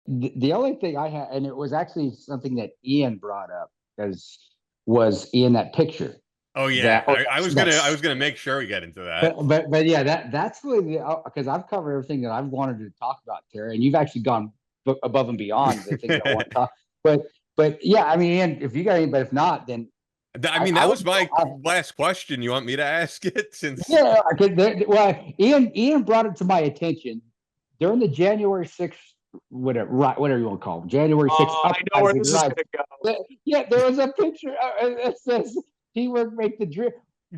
the only thing I had, and it was actually something that Ian brought up, was in that picture. Oh yeah, I was gonna make sure we get into that. But yeah, that's really because I've covered everything that I've wanted to talk about, Terry, and you've actually gone above and beyond the things I want to talk. But yeah, I mean, Ian, if you got any, but if not, then I mean, that was my last question. You want me to ask it? Since yeah, well, Ian brought it to my attention during the January 6th, whatever you want to call them, January 6th. I know where this is going to go. Yeah, there was a picture. It says teamwork make the dream.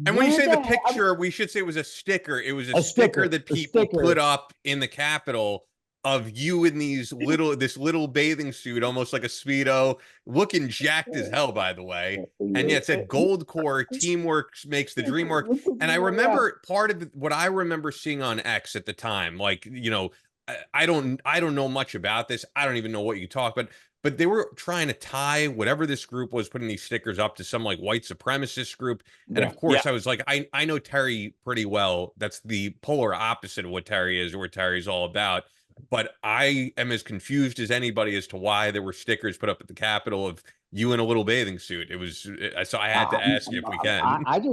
And when you say the picture, we should say it was a sticker. It was a sticker that people put up in the Capitol of you in this little bathing suit, almost like a Speedo, looking jacked as hell, by the way. And yeah, it said gold core, teamwork makes the dream work. And I remember part of what I remember seeing on X at the time, like, I don't know much about this. I don't even know what you talk about. But they were trying to tie whatever this group was putting these stickers up to some like white supremacist group. And of course, I was like, I know Terry pretty well. That's the polar opposite of what Terry is or what Terry's all about. But I am as confused as anybody as to why there were stickers put up at the Capitol of you in a little bathing suit. It was so I had to ask you if we can. I'm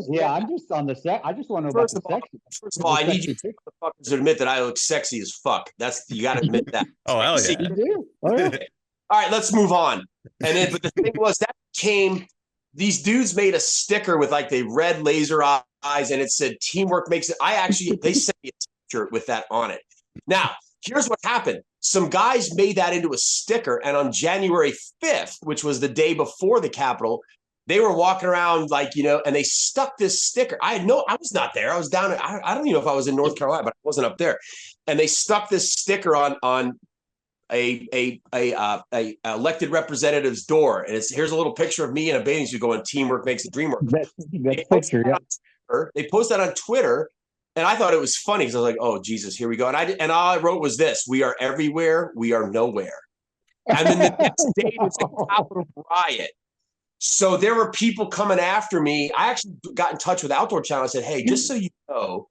just on the set. I just want to know about the section. First of all, I need you to admit that I look sexy as fuck. You got to admit that. Oh hell yeah! You do. Oh, yeah. All right, let's move on. And then, but the thing was that these dudes made a sticker with like the red laser eyes, and it said "Teamwork makes it." They sent me a t-shirt with that on it. Now, here's what happened. Some guys made that into a sticker, and on January 5th, which was the day before the Capitol, they were walking around and they stuck this sticker. I was not there. I was down. I don't even know if I was in North Carolina, but I wasn't up there. And they stuck this sticker on a elected representative's door, and here's a little picture of me in a bathing suit going, "Teamwork makes the dream work." They posted that on Twitter. And I thought it was funny because I was like, "Oh Jesus, here we go." And all I wrote was this: "We are everywhere, we are nowhere." And then the next day was a Capitol riot. So there were people coming after me. I actually got in touch with Outdoor Channel. I said, "Hey, just so you know,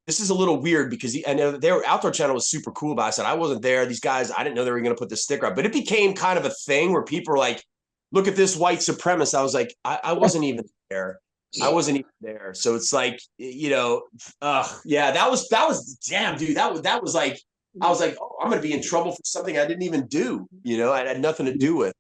this is a little weird because their Outdoor Channel was super cool." But I said I wasn't there. These guys, I didn't know they were going to put this sticker up. But it became kind of a thing where people were like, "Look at this white supremacist." I was like, I wasn't even there. I wasn't even there. So it's like, that was damn, dude. That was like, I was like, oh, I'm going to be in trouble for something I didn't even do. I had nothing to do with.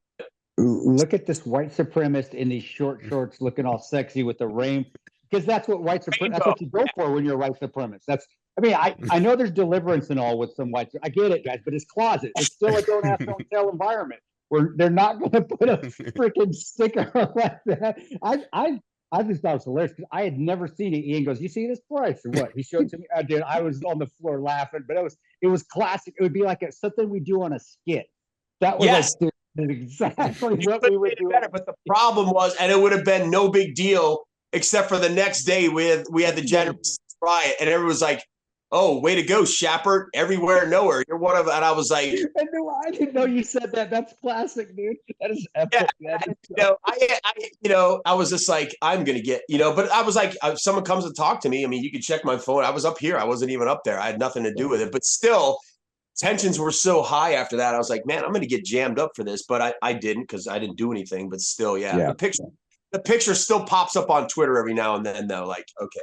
Look at this white supremacist in these short shorts looking all sexy with the rain. Because that's what that's what you go for when you're a white supremacist. I know there's deliverance and all with some whites. I get it, guys, but it's closet. It's still a don't ask, don't tell environment where they're not going to put a freaking sticker like that. I just thought it was hilarious because I had never seen it. Ian goes, "You see this price or what?" He showed it to me. I did. I was on the floor laughing, but it was classic. It would be like something we do on a skit. That was exactly what we would do. But the problem was, and it would have been no big deal, except for the next day we had the January 6th riot, and everyone was like, "Oh, way to go, Schappert! Everywhere, nowhere. You're one of." And I was like, I didn't know you said that. That's classic, dude. That is epic. I was just like, I'm gonna get, but I was like, if someone comes to talk to me, I mean, you can check my phone. I was up here. I wasn't even up there. I had nothing to do with it. But still, tensions were so high after that. I was like, man, I'm gonna get jammed up for this. But I didn't because I didn't do anything. But still, the picture still pops up on Twitter every now and then, though. Like, okay.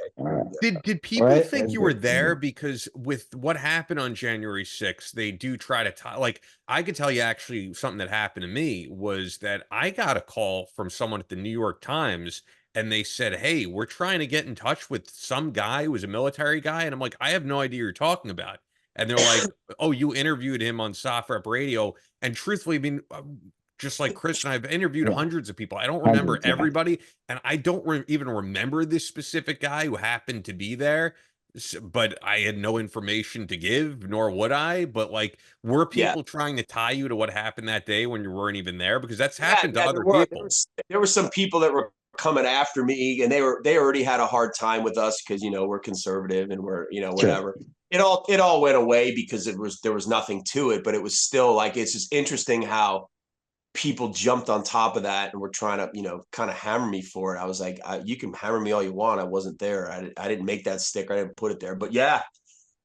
Did people think you were there? Because with what happened on January 6th, they do try to tie. Like, I could tell you actually something that happened to me was that I got a call from someone at the New York Times, and they said, "Hey, we're trying to get in touch with some guy who was a military guy," and I'm like, "I have no idea what you're talking about." And they're like, "Oh, you interviewed him on Soft Rep Radio," and truthfully, I mean. Just like Chris and I've interviewed hundreds of people. I don't remember everybody, and I don't even remember this specific guy who happened to be there. But I had no information to give, nor would I. But like, were people trying to tie you to what happened that day when you weren't even there? Because that's happened to other people. There were some people that were coming after me, and they already had a hard time with us because we're conservative and we're whatever. Sure. It all went away because there was nothing to it, but it was still like it's just interesting how people jumped on top of that and were trying to, kind of hammer me for it. I was like, you can hammer me all you want. I wasn't there. I didn't make that sticker. I didn't put it there. But yeah,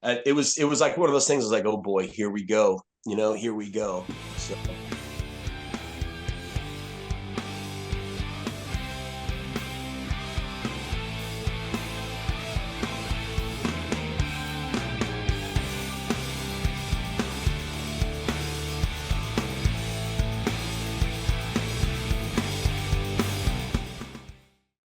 it was like one of those things. I was like, oh boy, here we go. here we go. So